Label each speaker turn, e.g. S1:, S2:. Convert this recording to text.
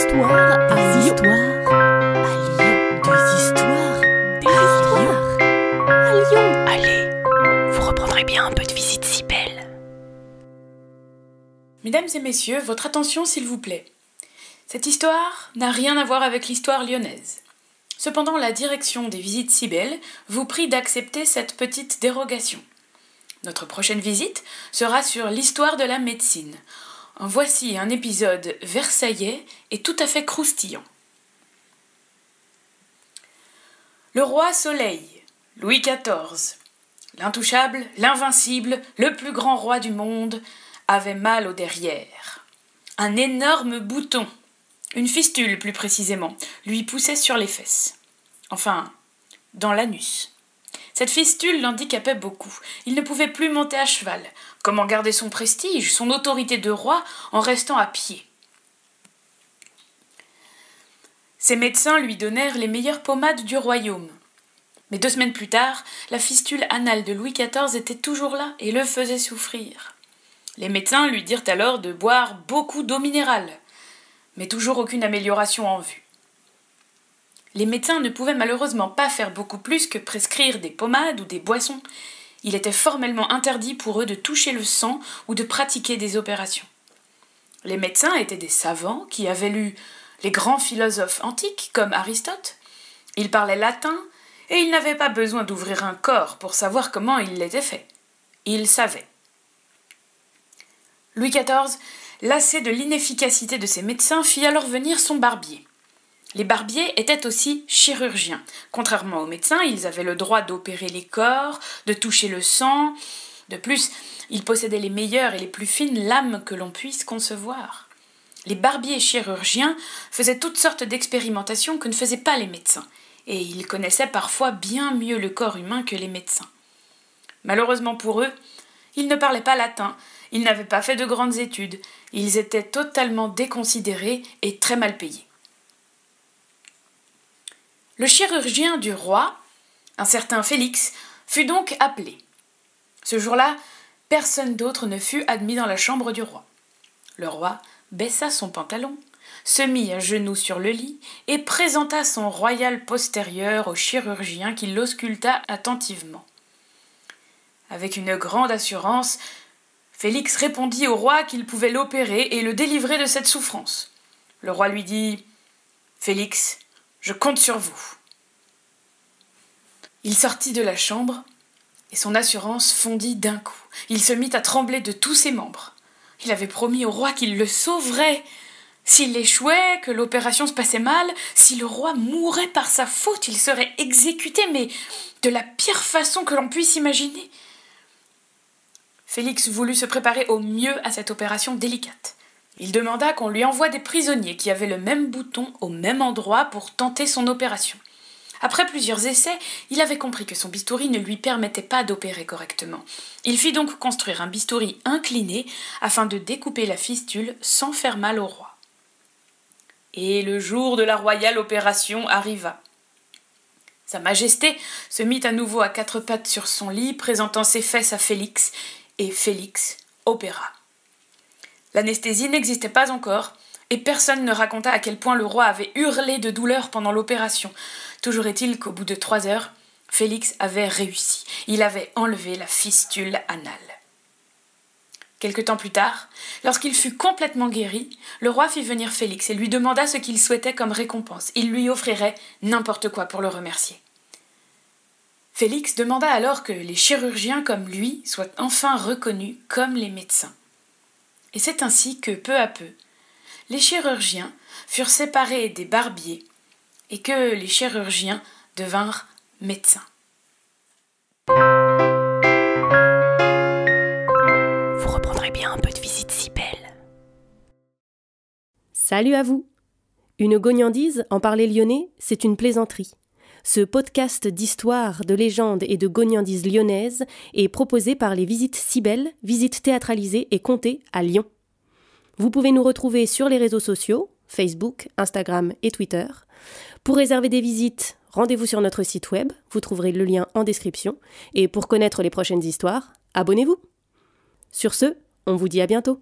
S1: histoires à Lyon. À Lyon.
S2: Allez, vous reprendrez bien un peu de visite si belle.
S3: Mesdames et messieurs, votre attention s'il vous plaît. Cette histoire n'a rien à voir avec l'histoire lyonnaise. Cependant, la direction des visites si belles vous prie d'accepter cette petite dérogation. Notre prochaine visite sera sur l'histoire de la médecine. Voici un épisode versaillais et tout à fait croustillant. Le roi Soleil, Louis XIV, l'intouchable, l'invincible, le plus grand roi du monde, avait mal au derrière. Un énorme bouton, une fistule plus précisément, lui poussait sur les fesses. Enfin, dans l'anus. Cette fistule l'handicapait beaucoup. Il ne pouvait plus monter à cheval. Comment garder son prestige, son autorité de roi, en restant à pied? Ses médecins lui donnèrent les meilleures pommades du royaume. Mais 2 semaines plus tard, la fistule anale de Louis XIV était toujours là et le faisait souffrir. Les médecins lui dirent alors de boire beaucoup d'eau minérale, mais toujours aucune amélioration en vue. Les médecins ne pouvaient malheureusement pas faire beaucoup plus que prescrire des pommades ou des boissons. Il était formellement interdit pour eux de toucher le sang ou de pratiquer des opérations. Les médecins étaient des savants qui avaient lu les grands philosophes antiques comme Aristote. Ils parlaient latin et ils n'avaient pas besoin d'ouvrir un corps pour savoir comment il l'était fait. Ils savaient. Louis XIV, lassé de l'inefficacité de ses médecins, fit alors venir son barbier. Les barbiers étaient aussi chirurgiens. Contrairement aux médecins, ils avaient le droit d'opérer les corps, de toucher le sang. De plus, ils possédaient les meilleures et les plus fines lames que l'on puisse concevoir. Les barbiers chirurgiens faisaient toutes sortes d'expérimentations que ne faisaient pas les médecins, et ils connaissaient parfois bien mieux le corps humain que les médecins. Malheureusement pour eux, ils ne parlaient pas latin, ils n'avaient pas fait de grandes études, ils étaient totalement déconsidérés et très mal payés. Le chirurgien du roi, un certain Félix, fut donc appelé. Ce jour-là, personne d'autre ne fut admis dans la chambre du roi. Le roi baissa son pantalon, se mit à genoux sur le lit et présenta son royal postérieur au chirurgien qui l'ausculta attentivement. Avec une grande assurance, Félix répondit au roi qu'il pouvait l'opérer et le délivrer de cette souffrance. Le roi lui dit « Félix, je compte sur vous. » Il sortit de la chambre et son assurance fondit d'un coup. Il se mit à trembler de tous ses membres. Il avait promis au roi qu'il le sauverait. S'il échouait, que l'opération se passait mal, si le roi mourait par sa faute, il serait exécuté, mais de la pire façon que l'on puisse imaginer. Félix voulut se préparer au mieux à cette opération délicate. Il demanda qu'on lui envoie des prisonniers qui avaient le même bouton au même endroit pour tenter son opération. Après plusieurs essais, il avait compris que son bistouri ne lui permettait pas d'opérer correctement. Il fit donc construire un bistouri incliné afin de découper la fistule sans faire mal au roi. Et le jour de la royale opération arriva. Sa Majesté se mit à nouveau à 4 pattes sur son lit, présentant ses fesses à Félix, et Félix opéra. L'anesthésie n'existait pas encore, et personne ne raconta à quel point le roi avait hurlé de douleur pendant l'opération. Toujours est-il qu'au bout de 3 heures, Félix avait réussi. Il avait enlevé la fistule anale. Quelque temps plus tard, lorsqu'il fut complètement guéri, le roi fit venir Félix et lui demanda ce qu'il souhaitait comme récompense. Il lui offrirait n'importe quoi pour le remercier. Félix demanda alors que les chirurgiens comme lui soient enfin reconnus comme les médecins. Et c'est ainsi que, peu à peu, les chirurgiens furent séparés des barbiers et que les chirurgiens devinrent médecins.
S2: Vous reprendrez bien un peu de visite si belle.
S1: Salut à vous. Une gognandise, en parler lyonnais, c'est une plaisanterie. Ce podcast d'histoire, de légendes et de gognandises lyonnaises est proposé par les Visites si belles, visites théâtralisées et contées à Lyon. Vous pouvez nous retrouver sur les réseaux sociaux, Facebook, Instagram et Twitter. Pour réserver des visites, rendez-vous sur notre site web, vous trouverez le lien en description. Et pour connaître les prochaines histoires, abonnez-vous. Sur ce, on vous dit à bientôt.